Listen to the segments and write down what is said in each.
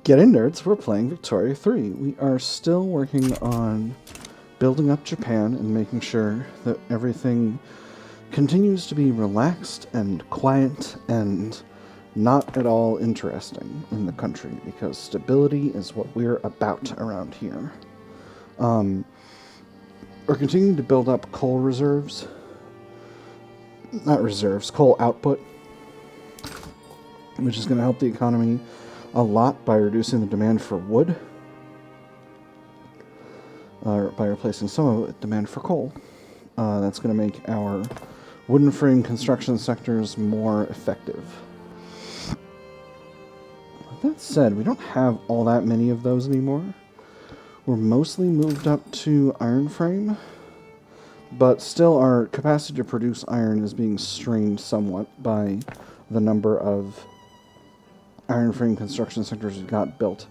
Getting nerds, we're playing Victoria 3. We are still working on building up Japan and making sure that everything continues to be relaxed and quiet and not at all interesting in the country, because stability is what we're about around here. We're continuing to build up coal reserves. Not reserves, coal output, which is going to help the economy a lot by reducing the demand for wood, by replacing some of it with demand for coal. That's going to make our wooden frame construction sectors more effective. That said, we don't have all that many of those anymore. We're mostly moved up to iron frame, but still our capacity to produce iron is being strained somewhat by the number of iron frame construction sectors we've got built.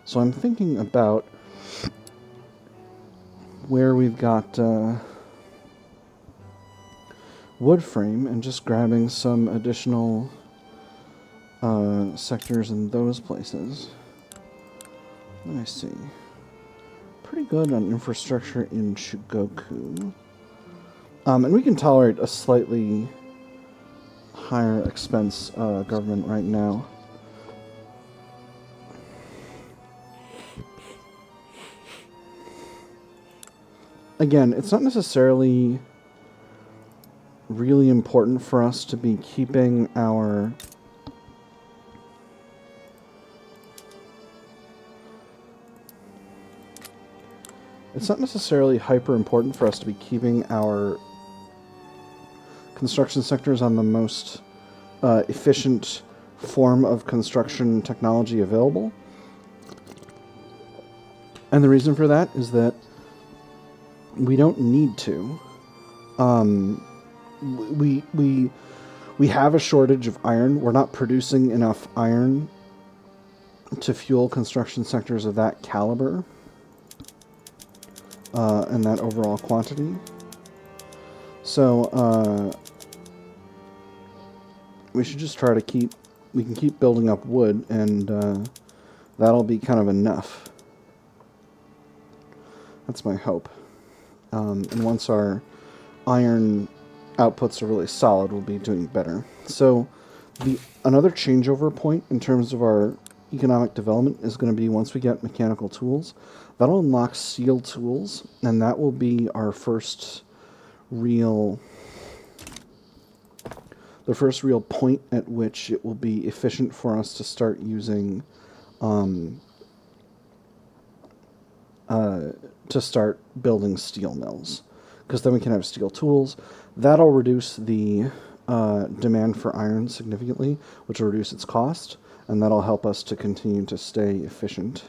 So I'm thinking about where we've got wood frame and just grabbing some additional sectors in those places. Let me see. Pretty good on infrastructure in Chugoku. And we can tolerate a slightly higher expense government right now. Again, it's not necessarily really important for us to be keeping our hyper important for us to be keeping our construction sectors on the most efficient form of construction technology available. And the reason for that is that we don't need to. We have a shortage of iron. We're not producing enough iron to fuel construction sectors of that caliber and that overall quantity. So we should just try to we can keep building up wood, and that'll be kind of enough. That's my hope. And once our iron outputs are really solid, we'll be doing better. So another changeover point in terms of our economic development is going to be once we get mechanical tools. That'll unlock steel tools, and that will be our first real point at which it will be efficient for us to start using to start building steel mills, because then we can have steel tools. That'll reduce the demand for iron significantly, which will reduce its cost, and that'll help us to continue to stay efficient.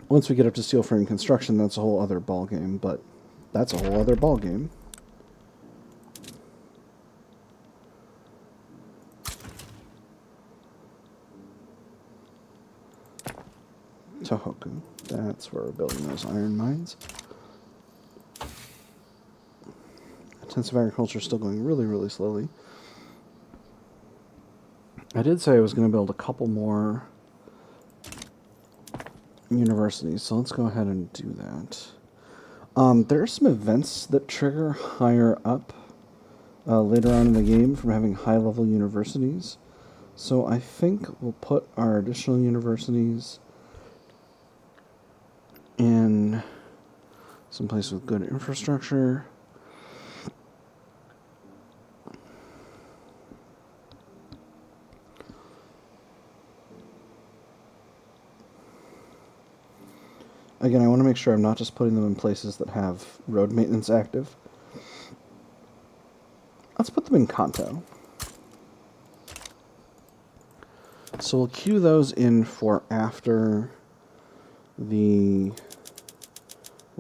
Once we get up to steel frame construction, that's a whole other ballgame, but that's a whole other ballgame. Tohoku. That's where we're building those iron mines. Intensive agriculture is still going really, really slowly. I did say I was going to build a couple more universities, so let's go ahead and do that. There are some events that trigger higher up later on in the game from having high-level universities. So I think we'll put our additional universities in some place with good infrastructure. Again, I want to make sure I'm not just putting them in places that have road maintenance active. Let's put them in Kanto. So we'll queue those in for after the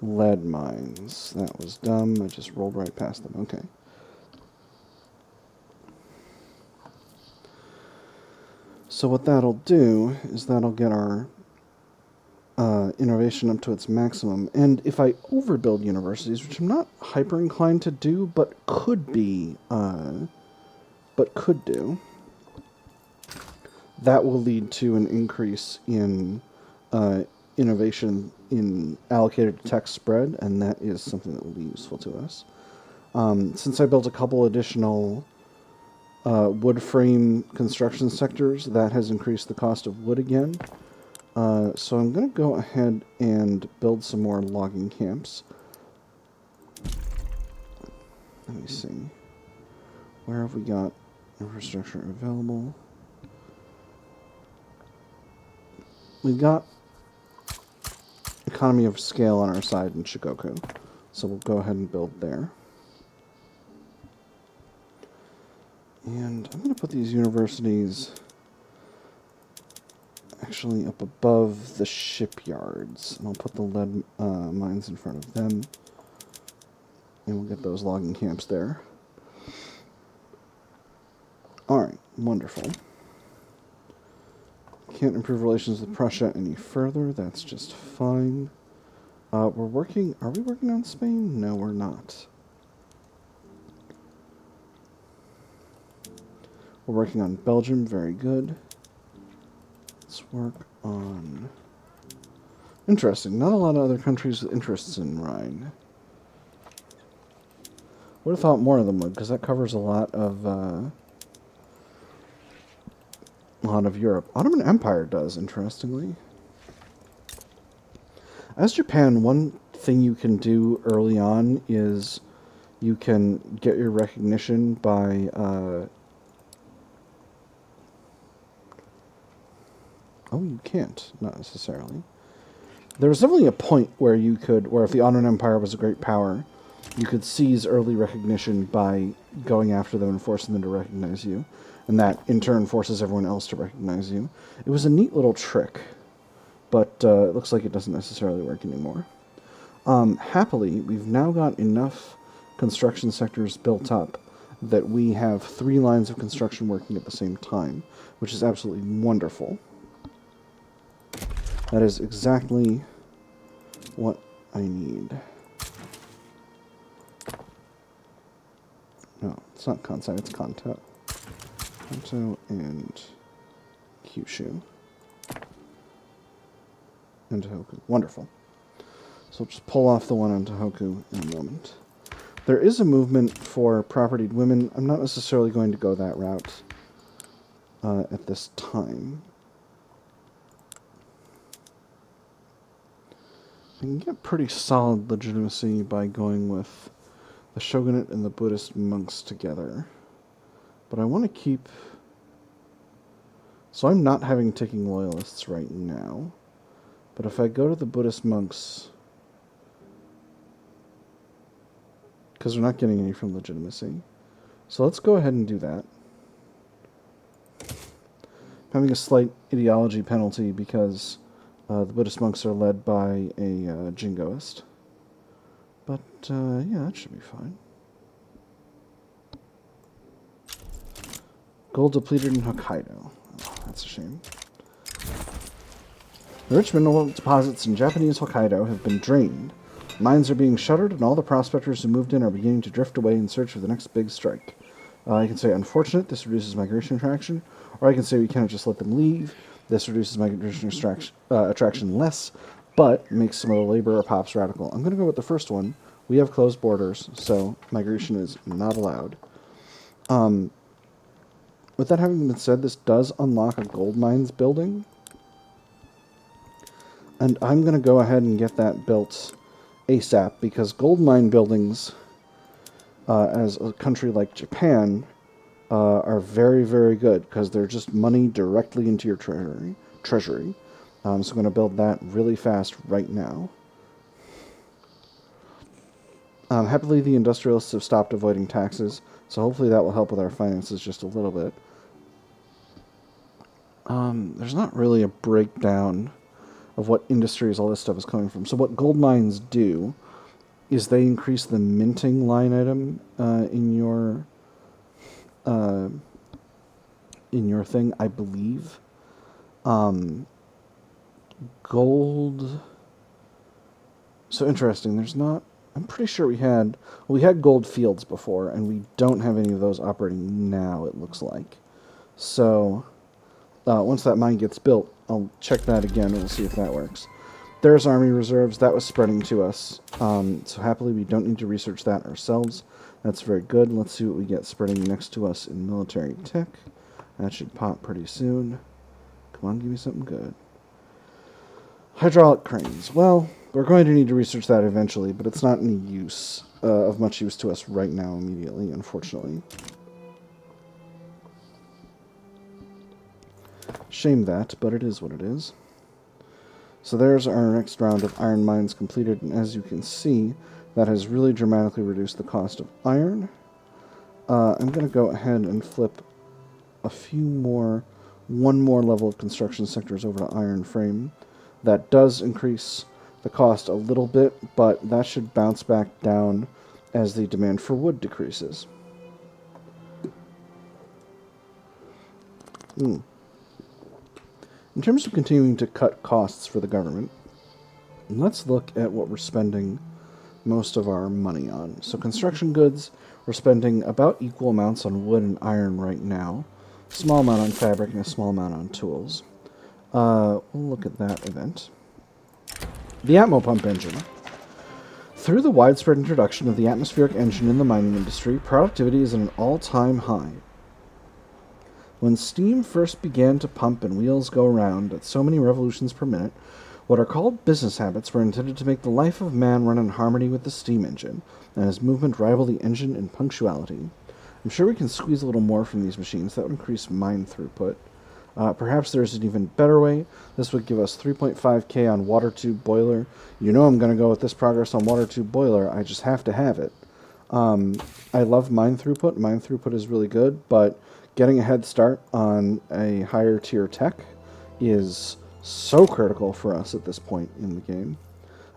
lead mines. That was dumb. I just rolled right past them. Okay. So what that'll do is that'll get our innovation up to its maximum. And if I overbuild universities, which I'm not hyper inclined to do, but could do, that will lead to an increase in innovation in allocated tech spread, and that is something that will be useful to us. Since I built a couple additional wood frame construction sectors, that has increased the cost of wood again. So I'm going to go ahead and build some more logging camps. Let me see. Where have we got infrastructure available? We've got economy of scale on our side in Shikoku, so we'll go ahead and build there. And I'm going to put these universities actually up above the shipyards, and I'll put the lead mines in front of them, and we'll get those logging camps there. Alright, wonderful. Can't improve relations with Prussia any further, that's just fine. Are we working on Spain? No, we're not. We're working on Belgium, very good. Let's work on... Interesting, not a lot of other countries with interests in Rhine. Would have thought more of them would, because that covers a lot of Europe. Ottoman Empire does, interestingly. As Japan, one thing you can do early on is you can get your recognition by... Oh, you can't. Not necessarily. There was definitely a point where you could, where if the Ottoman Empire was a great power, you could seize early recognition by going after them and forcing them to recognize you. And that, in turn, forces everyone else to recognize you. It was a neat little trick, but it looks like it doesn't necessarily work anymore. Happily, we've now got enough construction sectors built up that we have 3 lines of construction working at the same time, which is absolutely wonderful. That is exactly what I need. No, it's not Kansai, it's Kanto. Kanto and Kyushu. And Tohoku. Wonderful. So we'll just pull off the one on Tohoku in a moment. There is a movement for propertied women. I'm not necessarily going to go that route at this time. I can get pretty solid legitimacy by going with the shogunate and the Buddhist monks together. But I want to keep... So I'm not having ticking loyalists right now. But if I go to the Buddhist monks... Because we're not getting any from legitimacy. So let's go ahead and do that. I'm having a slight ideology penalty because the Buddhist monks are led by a jingoist. But, yeah, that should be fine. Gold depleted in Hokkaido. Oh, that's a shame. The rich mineral deposits in Japanese Hokkaido have been drained. Mines are being shuttered, and all the prospectors who moved in are beginning to drift away in search of the next big strike. I can say, unfortunate, this reduces migration attraction, or I can say we cannot just let them leave. This reduces migration attraction less, but makes some of the labor pops radical. I'm going to go with the first one. We have closed borders, so migration is not allowed. With that having been said, this does unlock a gold mines building. And I'm going to go ahead and get that built ASAP, because gold mine buildings, as a country like Japan, are very, very good, because they're just money directly into your treasury. So I'm going to build that really fast right now. Happily, the industrialists have stopped avoiding taxes, so hopefully that will help with our finances just a little bit. There's not really a breakdown of what industries all this stuff is coming from. So what gold mines do is they increase the minting line item in your thing, I believe. Gold... So interesting, there's not... I'm pretty sure we had gold fields before, and we don't have any of those operating now, it looks like. So, Once that mine gets built, I'll check that again and we'll see if that works. There's Army Reserves. That was spreading to us. So happily, we don't need to research that ourselves. That's very good. Let's see what we get spreading next to us in military tech. That should pop pretty soon. Come on, give me something good. Hydraulic cranes. Well, we're going to need to research that eventually, but it's not any use, of much use to us right now immediately, unfortunately. Shame that, but it is what it is. So there's our next round of iron mines completed, and as you can see, that has really dramatically reduced the cost of iron. I'm going to go ahead and flip one more level of construction sectors over to iron frame. That does increase the cost a little bit, but that should bounce back down as the demand for wood decreases. In terms of continuing to cut costs for the government, let's look at what we're spending most of our money on. So construction goods, we're spending about equal amounts on wood and iron right now. Small amount on fabric and a small amount on tools. We'll look at that event. The Atmo pump engine. Through the widespread introduction of the atmospheric engine in the mining industry, productivity is at an all-time high. When steam first began to pump and wheels go round at so many revolutions per minute, what are called business habits were intended to make the life of man run in harmony with the steam engine, and his movement rival the engine in punctuality. I'm sure we can squeeze a little more from these machines. That would increase mine throughput. Perhaps there's an even better way. This would give us 3.5k on water tube boiler. You know I'm going to go with this progress on water tube boiler. I just have to have it. I love mine throughput. Mine throughput is really good, but getting a head start on a higher tier tech is so critical for us at this point in the game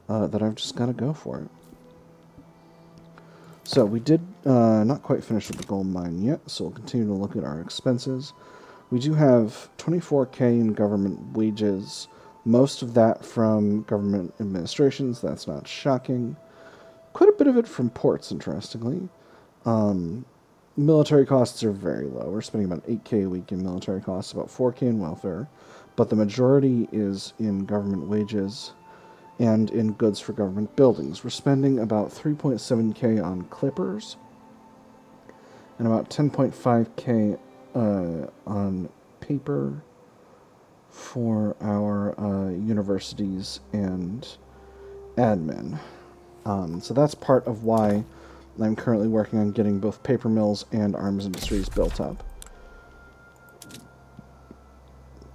that I've just got to go for it. So we did not quite finish with the gold mine yet, so we'll continue to look at our expenses. We do have 24k in government wages, most of that from government administrations. That's not shocking. Quite a bit of it from ports, interestingly. Military costs are very low. We're spending about 8k a week in military costs, about 4k in welfare, but the majority is in government wages and in goods for government buildings. We're spending about 3.7k on clippers and about 10.5k on paper for our universities and admin. So that's part of why I'm currently working on getting both paper mills and arms industries built up.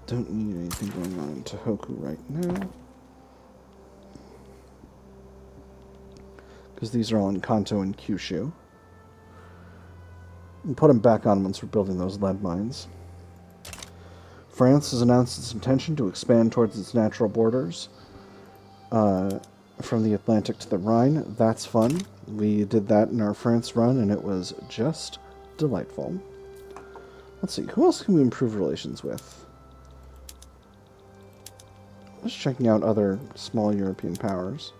Don't need anything going on in Tohoku right now, because these are all in Kanto and Kyushu. We'll put them back on once we're building those lead mines. France has announced its intention to expand towards its natural borders from the Atlantic to the Rhine. That's fun. We did that in our France run, and it was just delightful. Let's see, who else can we improve relations with? Just checking out other small European powers.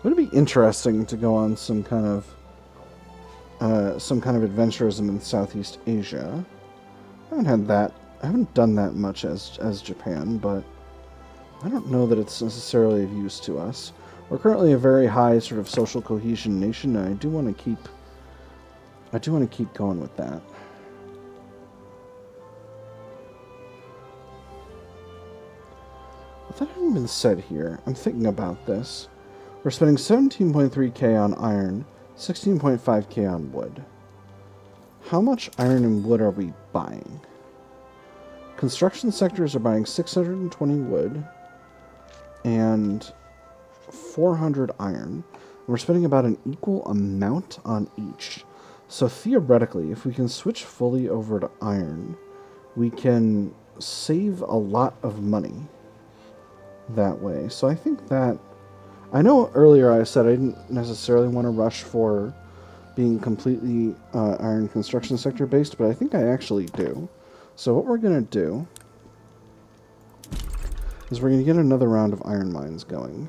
Would it be interesting to go on some kind of adventurism in Southeast Asia? I haven't done that much as Japan, but I don't know that it's necessarily of use to us. We're currently a very high sort of social cohesion nation, and I do want to keep going with that. With that having been said here, I'm thinking about this. We're spending 17.3k on iron, 16.5k on wood. How much iron and wood are we buying? Construction sectors are buying 620 wood and 400 iron. And we're spending about an equal amount on each. So theoretically, if we can switch fully over to iron, we can save a lot of money that way. So I think that... I know earlier I said I didn't necessarily want to rush for being completely iron construction sector based, but I think I actually do. So what we're going to do is we're going to get another round of iron mines going.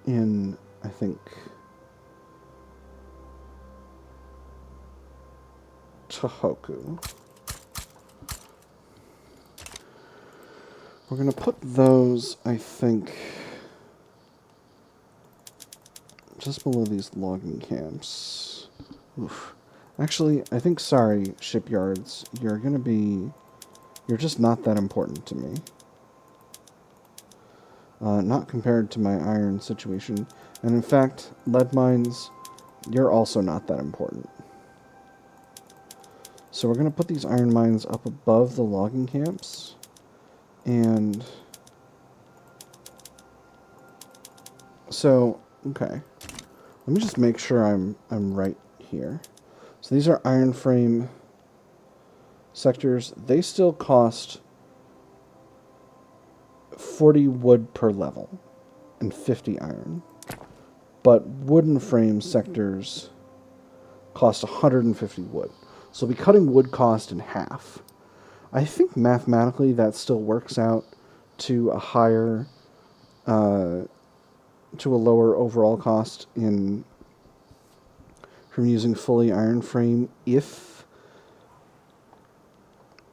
in, I think, Tohoku. We're going to put those, I think, just below these logging camps. Oof. Actually, I think, sorry, shipyards, you're just not that important to me. Not compared to my iron situation. And in fact, lead mines, you're also not that important. So we're going to put these iron mines up above the logging camps. And so, okay. Let me just make sure I'm right here. So these are iron frame sectors. They still cost 40 wood per level and 50 iron. But wooden frame sectors cost 150 wood. So we'll be cutting wood cost in half. I think mathematically that still works out to a higher, to a lower overall cost from using fully iron frame if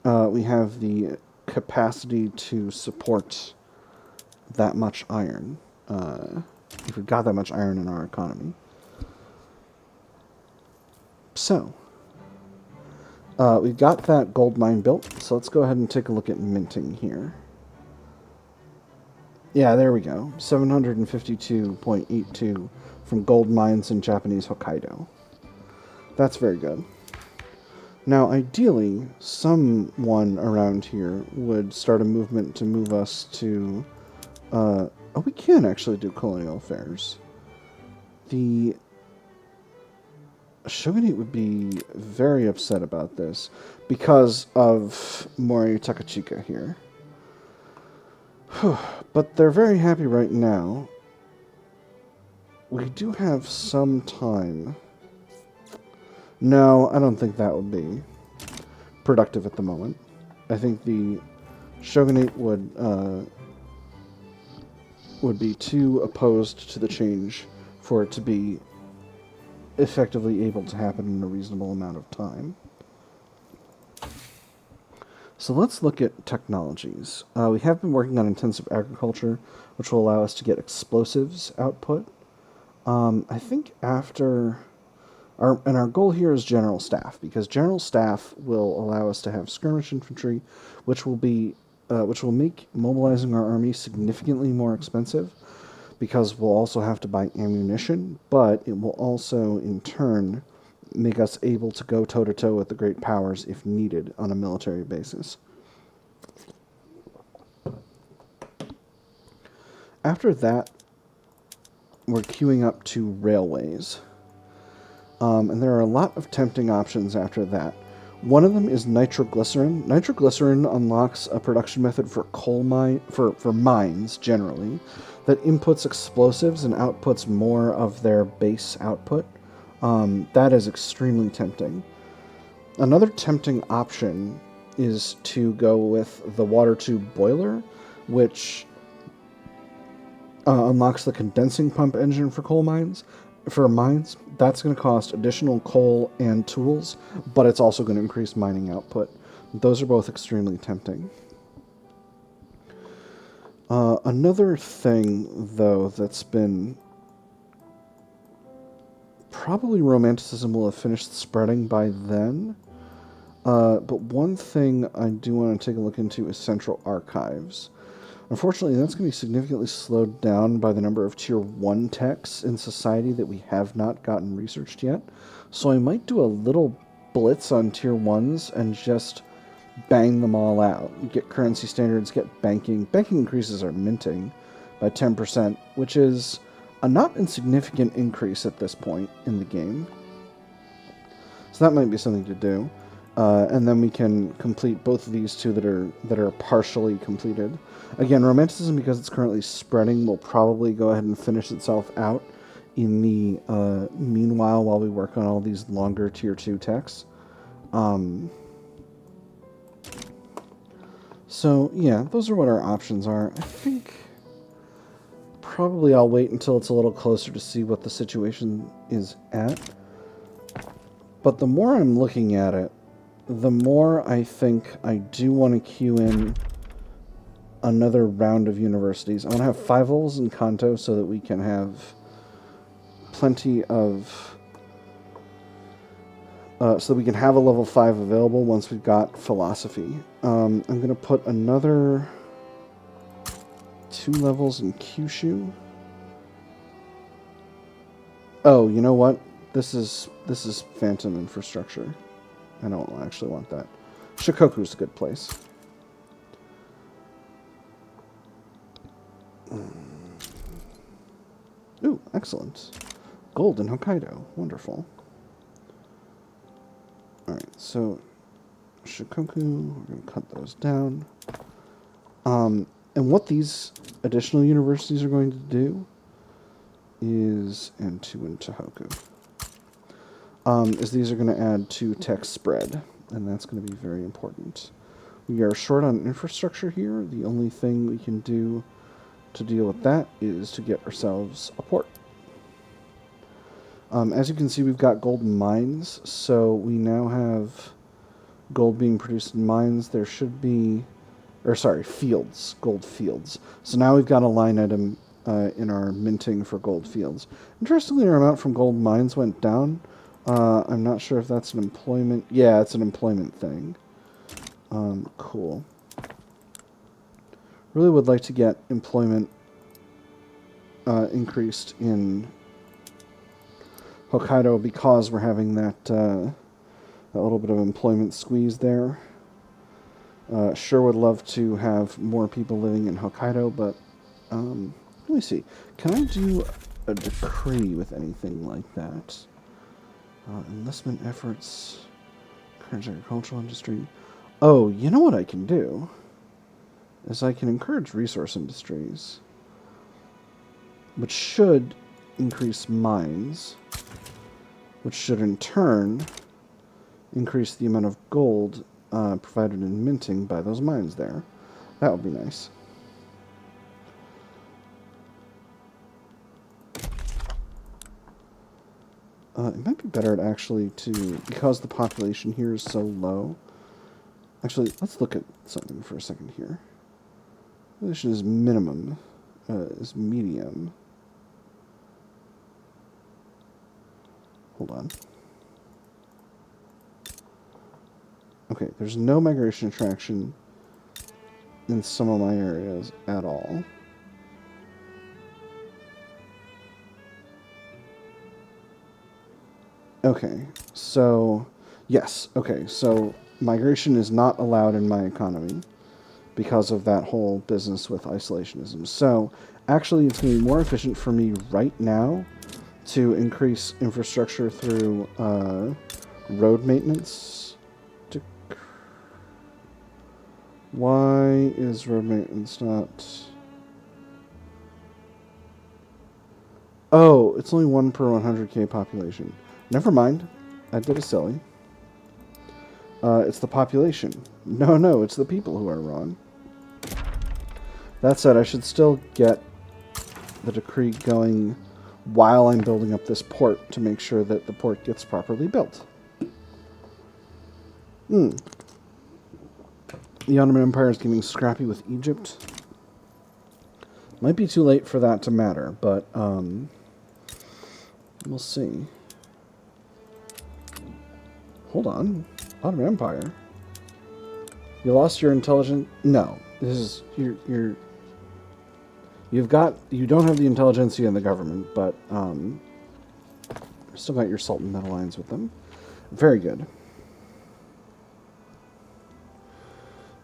we have the capacity to support that much iron. If we've got that much iron in our economy. So, we've got that gold mine built, so let's go ahead and take a look at minting here. Yeah, there we go. 752.82 from gold mines in Japanese Hokkaido. That's very good. Now, ideally, someone around here would start a movement to move us to... oh, we can actually do colonial affairs. The shogunate would be very upset about this because of Mori Takachika here. But they're very happy right now. We do have some time. No, I don't think that would be productive at the moment. I think the shogunate would be too opposed to the change for it to be effectively able to happen in a reasonable amount of time. So let's look at technologies. We have been working on intensive agriculture, which will allow us to get explosives output. I think after... our goal here is general staff, because general staff will allow us to have skirmish infantry, which will make mobilizing our army significantly more expensive, because we'll also have to buy ammunition, but it will also, in turn, make us able to go toe-to-toe with the great powers if needed on a military basis. After that, we're queuing up to railways. And there are a lot of tempting options after that. One of them is nitroglycerin. Nitroglycerin unlocks a production method for for mines generally that inputs explosives and outputs more of their base output. That is extremely tempting. Another tempting option is to go with the water tube boiler, which unlocks the condensing pump engine for coal mines. For mines, that's going to cost additional coal and tools, but it's also going to increase mining output. Those are both extremely tempting. Another thing, though, that's been... Probably Romanticism will have finished spreading by then. But one thing I do want to take a look into is Central Archives. Unfortunately, that's going to be significantly slowed down by the number of Tier 1 techs in society that we have not gotten researched yet. So I might do a little blitz on Tier 1s and just bang them all out. Get currency standards, get banking. Banking increases our minting by 10%, which is a not insignificant increase at this point in the game. So that might be something to do. And then we can complete both of these two that are partially completed. Again, Romanticism, because it's currently spreading, will probably go ahead and finish itself out in the meanwhile while we work on all these longer Tier 2 techs. So, yeah, those are what our options are. I think probably I'll wait until it's a little closer to see what the situation is at. But the more I'm looking at it, the more I think I do want to queue in another round of universities. I want to have 5 levels in Kanto so that we can have plenty of... so that we can have a level 5 available once we've got philosophy. I'm going to put another 2 levels in Kyushu. Oh, you know what? This is Phantom infrastructure. I don't actually want that. Shikoku's a good place. Ooh, excellent. Gold in Hokkaido. Wonderful. Alright, so Shikoku, we're going to cut those down. And what these additional universities are going to do is, and 2 in Tohoku, is these are going to add to tech spread, and that's going to be very important. We are short on infrastructure here. The only thing we can do to deal with that is to get ourselves a port. As you can see, we've got gold mines, so we now have gold being produced in mines. There should be, or sorry, fields, gold fields. So now we've got a line item in our minting for gold fields. Interestingly, our amount from gold mines went down. I'm not sure if that's an employment. Yeah, it's an employment thing. Cool. Really would like to get employment increased in Hokkaido because we're having that little bit of employment squeeze there. Sure would love to have more people living in Hokkaido, but let me see. Can I do a decree with anything like that? Enlistment efforts, encourage agricultural industry. Oh, you know what I can do? Is I can encourage resource industries, which should increase mines, which should in turn increase the amount of gold provided in minting by those mines there. That would be nice. It might be better actually to, because the population here is so low. Actually, let's look at something for a second here. Population is minimum, is medium. Hold on. Okay, there's no migration attraction in some of my areas at all. Okay, so, yes, okay, so migration is not allowed in my economy because of that whole business with isolationism. So, actually, it's going to be more efficient for me right now to increase infrastructure through road maintenance. Why is road maintenance not... Oh, it's only 1 per 100k population. Never mind. I did a silly. It's the population. No, it's the people who are wrong. That said, I should still get the decree going while I'm building up this port to make sure that the port gets properly built. The Ottoman Empire is getting scrappy with Egypt. Might be too late for that to matter, but we'll see. Hold on. Ottoman Empire? You lost your intelligence? No. This is... you don't have the intelligentsia in the government, but still got your Sultan that aligns with them. Very good.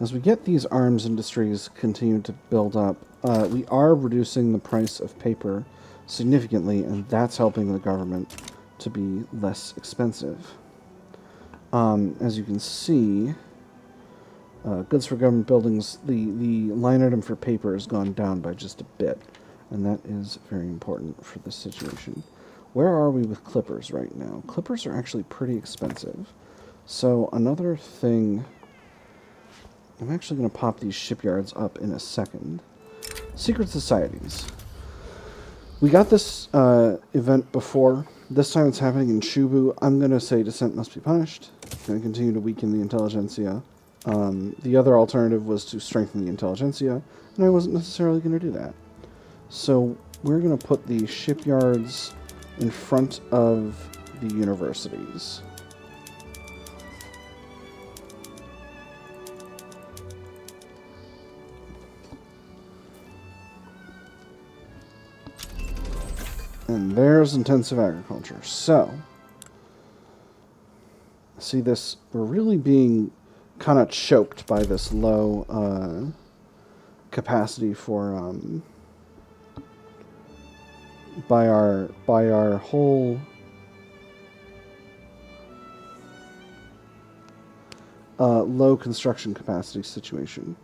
As we get these arms industries continue to build up, we are reducing the price of paper significantly, and that's helping the government to be less expensive. As you can see, goods for government buildings, the line item for paper has gone down by just a bit, and that is very important for this situation. Where are we with clippers right now? Clippers are actually pretty expensive. So another thing, I'm actually going to pop these shipyards up in a second. Secret societies. We got this event before. This time it's happening in Shubu. I'm going to say dissent must be punished. Going to continue to weaken the intelligentsia. The other alternative was to strengthen the intelligentsia, and I wasn't necessarily going to do that. So we're going to put the shipyards in front of the universities. And there's intensive agriculture. So, see this, we're really being kind of choked by this low capacity for, by our whole low construction capacity situation.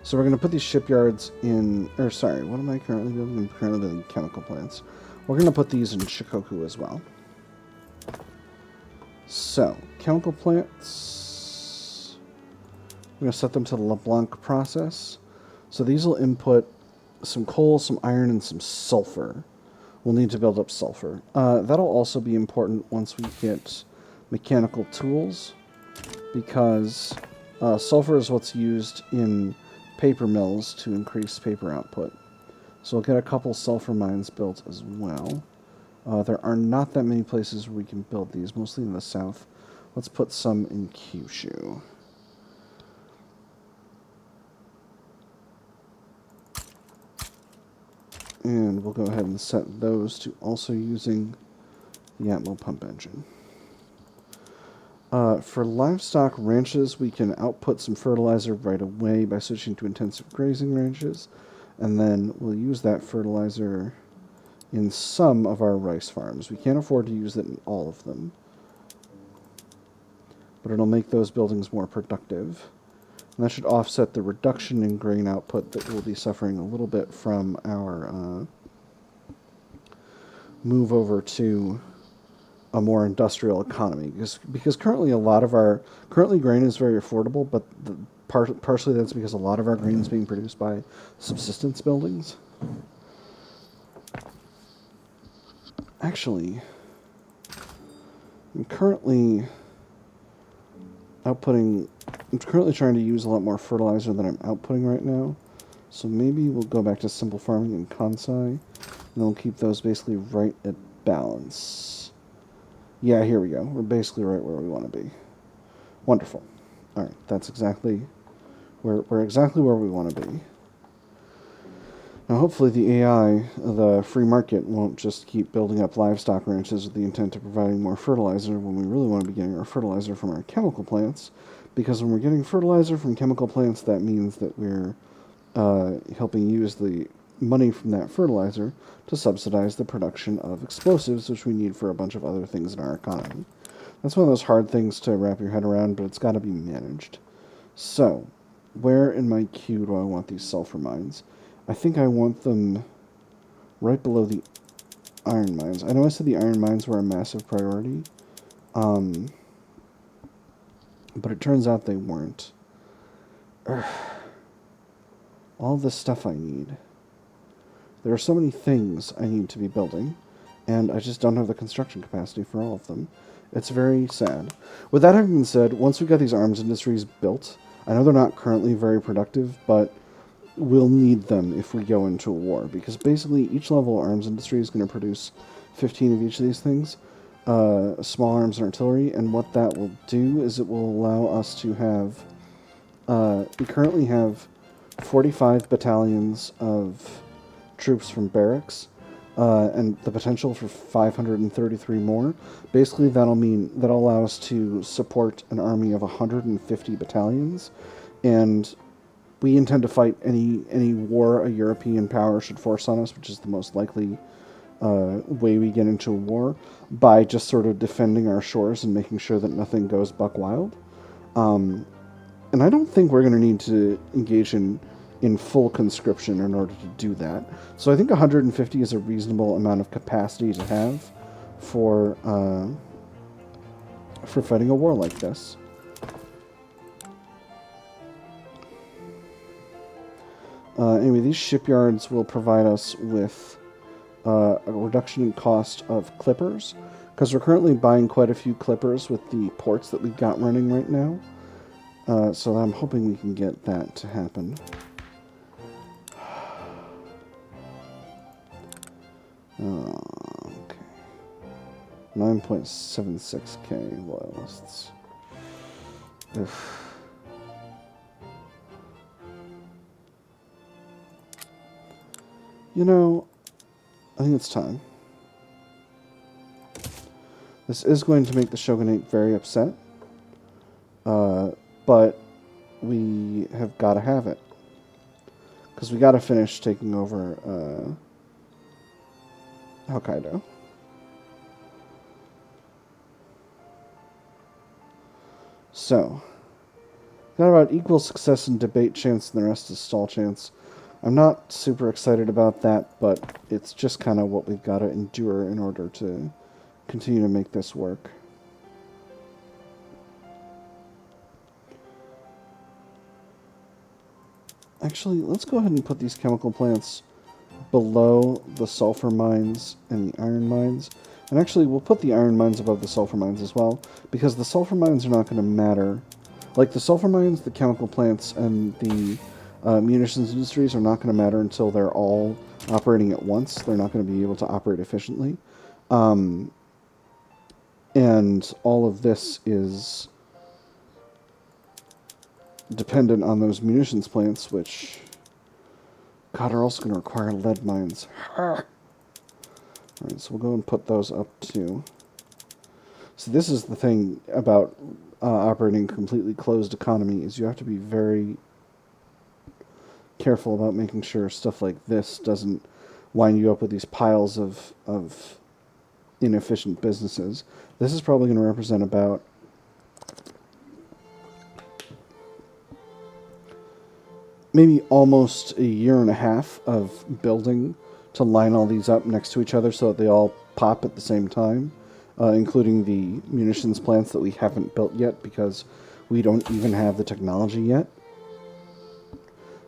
So we're going to put these shipyards in, or sorry, what am I currently building? I'm currently building chemical plants. We're going to put these in Shikoku as well. So, chemical plants, I'm going to set them to the LeBlanc process. So these will input some coal, some iron, and some sulfur. We'll need to build up sulfur. That'll also be important once we get mechanical tools, because sulfur is what's used in paper mills to increase paper output. So we'll get a couple sulfur mines built as well. There are not that many places where we can build these, mostly in the south. Let's put some in Kyushu. And we'll go ahead and set those to also using the Atmo pump engine. For livestock ranches, we can output some fertilizer right away by switching to intensive grazing ranches. And then we'll use that fertilizer in some of our rice farms. We can't afford to use it in all of them, but it'll make those buildings more productive. And that should offset the reduction in grain output that we'll be suffering a little bit from our move over to a more industrial economy. Because currently currently grain is very affordable, but partially that's because a lot of our grain is being produced by subsistence buildings. Actually, I'm currently trying to use a lot more fertilizer than I'm outputting right now. So maybe we'll go back to simple farming in Kansai, and then we'll keep those basically right at balance. Yeah, here we go. We're basically right where we want to be. Wonderful. All right, that's exactly we're exactly where we want to be. Now, hopefully the AI, the free market, won't just keep building up livestock ranches with the intent of providing more fertilizer when we really want to be getting our fertilizer from our chemical plants. Because when we're getting fertilizer from chemical plants, that means that we're helping use the money from that fertilizer to subsidize the production of explosives, which we need for a bunch of other things in our economy. That's one of those hard things to wrap your head around, but it's got to be managed. So, where in my queue do I want these sulfur mines? I think I want them right below the iron mines. I know I said the iron mines were a massive priority, but it turns out they weren't. All this stuff I need. There are so many things I need to be building, and I just don't have the construction capacity for all of them. It's very sad. With that having been said, once we've got these arms industries built, I know they're not currently very productive, but we'll need them if we go into a war, because basically each level of arms industry is going to produce 15 of each of these things, small arms and artillery, and what that will do is it will allow us to have, we currently have 45 battalions of troops from barracks, and the potential for 533 more. Basically, that'll allow us to support an army of 150 battalions, and we intend to fight any war a European power should force on us, which is the most likely way we get into a war, by just sort of defending our shores and making sure that nothing goes buck wild. And I don't think we're going to need to engage in full conscription in order to do that. So I think 150 is a reasonable amount of capacity to have for fighting a war like this. Anyway, these shipyards will provide us with a reduction in cost of clippers, because we're currently buying quite a few clippers with the ports that we've got running right now. So I'm hoping we can get that to happen. Okay. 9.76k loyalists. Oof. You know, I think it's time. This is going to make the shogunate very upset. But we have got to have it. Because we got to finish taking over Hokkaido. So, got about equal success in debate chance and the rest is stall chance. I'm not super excited about that, but it's just kind of what we've got to endure in order to continue to make this work. Actually, let's go ahead and put these chemical plants below the sulfur mines and the iron mines. And actually, we'll put the iron mines above the sulfur mines as well, because the sulfur mines are not going to matter. Like, the sulfur mines, the chemical plants, and the munitions industries are not going to matter until they're all operating at once. They're not going to be able to operate efficiently. And all of this is dependent on those munitions plants, which, God, are also going to require lead mines. Alright, so we'll go and put those up too. So this is the thing about operating a completely closed economy, is you have to be very careful about making sure stuff like this doesn't wind you up with these piles of inefficient businesses. This is probably going to represent about maybe almost a year and a half of building to line all these up next to each other so that they all pop at the same time, including the munitions plants that we haven't built yet because we don't even have the technology yet.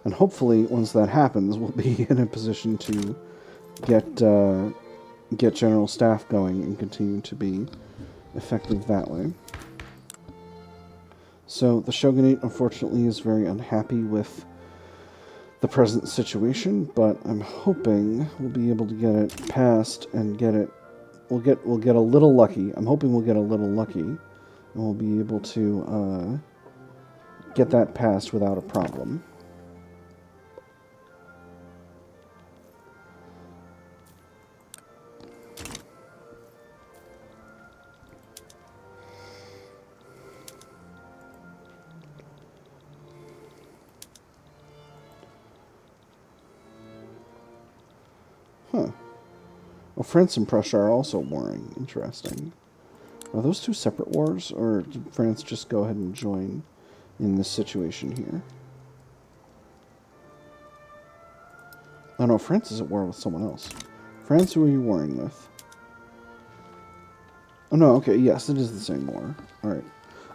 And hopefully, once that happens, we'll be in a position to get general staff going and continue to be effective that way. So the shogunate, unfortunately, is very unhappy with the present situation, but I'm hoping we'll be able to get it passed and get it. We'll get a little lucky. I'm hoping we'll get a little lucky, and we'll be able to get that passed without a problem. Huh. Well, France and Prussia are also warring. Interesting. Are those two separate wars, or did France just go ahead and join in this situation here? Oh no, France is at war with someone else. France, who are you warring with? Oh no, okay, yes, it is the same war. Alright.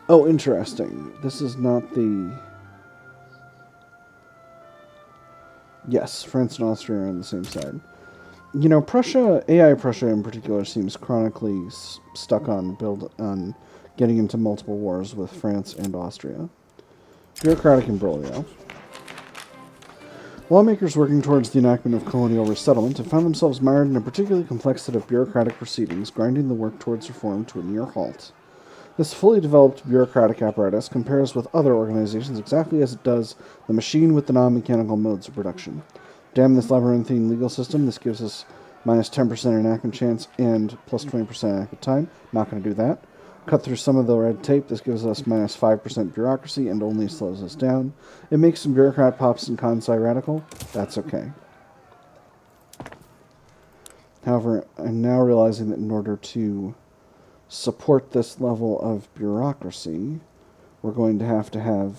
Oh, interesting. This is not the... Yes, France and Austria are on the same side. You know, Prussia, AI Prussia in particular, seems chronically stuck on getting into multiple wars with France and Austria. Bureaucratic imbroglio. Lawmakers working towards the enactment of colonial resettlement have found themselves mired in a particularly complex set of bureaucratic proceedings, grinding the work towards reform to a near halt. This fully developed bureaucratic apparatus compares with other organizations exactly as it does the machine with the non-mechanical modes of production. Damn this labyrinthine legal system. This gives us minus 10% enactment chance and plus 20% enactment time. Not going to do that. Cut through some of the red tape. This gives us minus 5% bureaucracy and only slows us down. It makes some bureaucrat pops and consci radical. That's okay. However, I'm now realizing that in order to support this level of bureaucracy, we're going to have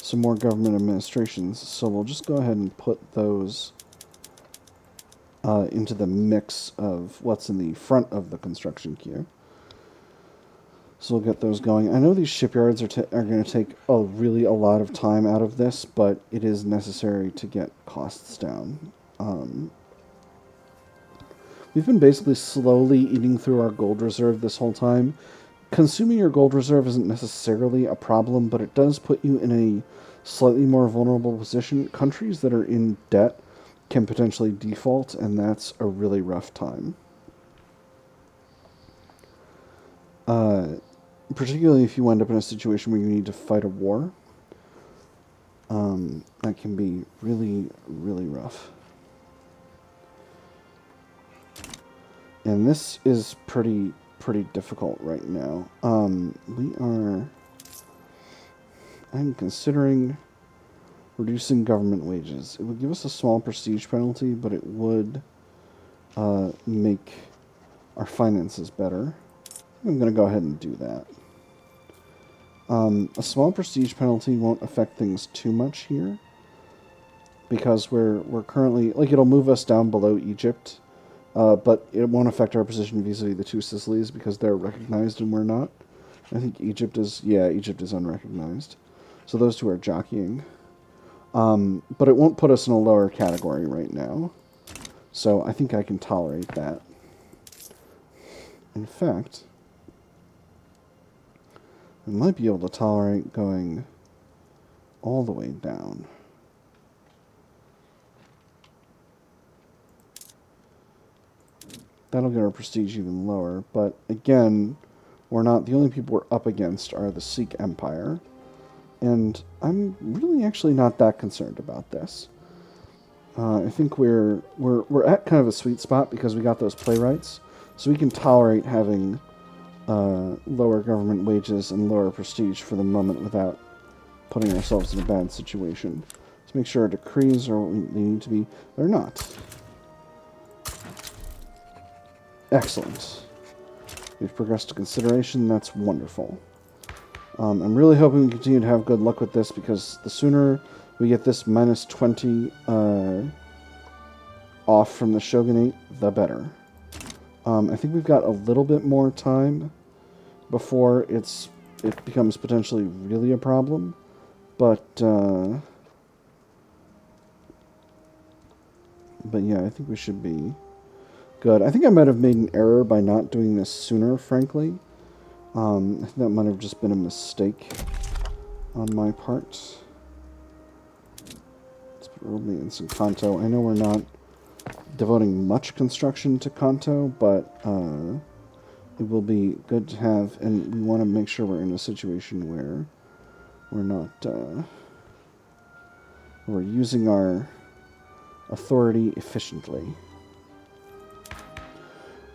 some more government administrations, so we'll just go ahead and put those into the mix of what's in the front of the construction queue. So we'll get those going. I know these shipyards are going to take really a lot of time out of this, but it is necessary to get costs down. We've been basically slowly eating through our gold reserve this whole time. Consuming your gold reserve isn't necessarily a problem, but it does put you in a slightly more vulnerable position. Countries that are in debt can potentially default, and that's a really rough time. Particularly if you end up in a situation where you need to fight a war. That can be really, really rough. And this is pretty difficult right now. I'm considering reducing government wages. It would give us a small prestige penalty, but it would make our finances better. I'm going to go ahead and do that. A small prestige penalty won't affect things too much here, because we're currently, like, it'll move us down below Egypt, but it won't affect our position vis-a-vis the two Sicilies because they're recognized and we're not. I think Egypt is unrecognized. So those two are jockeying. But it won't put us in a lower category right now. So I think I can tolerate that. In fact, I might be able to tolerate going all the way down. That'll get our prestige even lower, but again, we're not, the only people we're up against are the Sikh Empire, and I'm really actually not that concerned about this. I think we're at kind of a sweet spot because we got those playwrights, so we can tolerate having lower government wages and lower prestige for the moment without putting ourselves in a bad situation. Let's make sure our decrees are what they need to be. They're not. Excellent. We've progressed to consideration. That's wonderful. I'm really hoping we continue to have good luck with this, because the sooner we get this minus 20 off from the shogunate, the better. I think we've got a little bit more time before it becomes potentially really a problem, but yeah, I think we should be good. I think I might have made an error by not doing this sooner, frankly. I think that might have just been a mistake on my part. Let's put road maintenance in Kanto. I know we're not devoting much construction to Kanto, but it will be good to have, and we want to make sure we're in a situation where we're not, we're using our authority efficiently.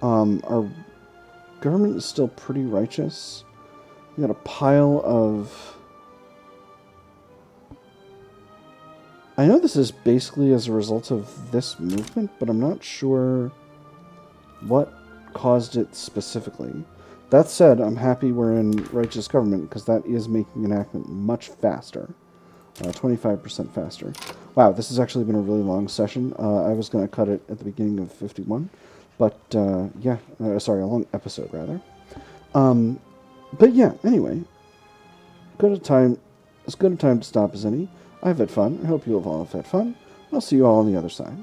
Our government is still pretty righteous. We got a pile of... I know this is basically as a result of this movement, but I'm not sure what caused it specifically. That said, I'm happy we're in righteous government, because that is making enactment much faster. 25% faster. Wow, this has actually been a really long session. I was going to cut it at the beginning of 51. But, yeah, sorry, a long episode, rather. But yeah, anyway, as good a time to stop as any. I've had fun. I hope you have all have had fun. I'll see you all on the other side.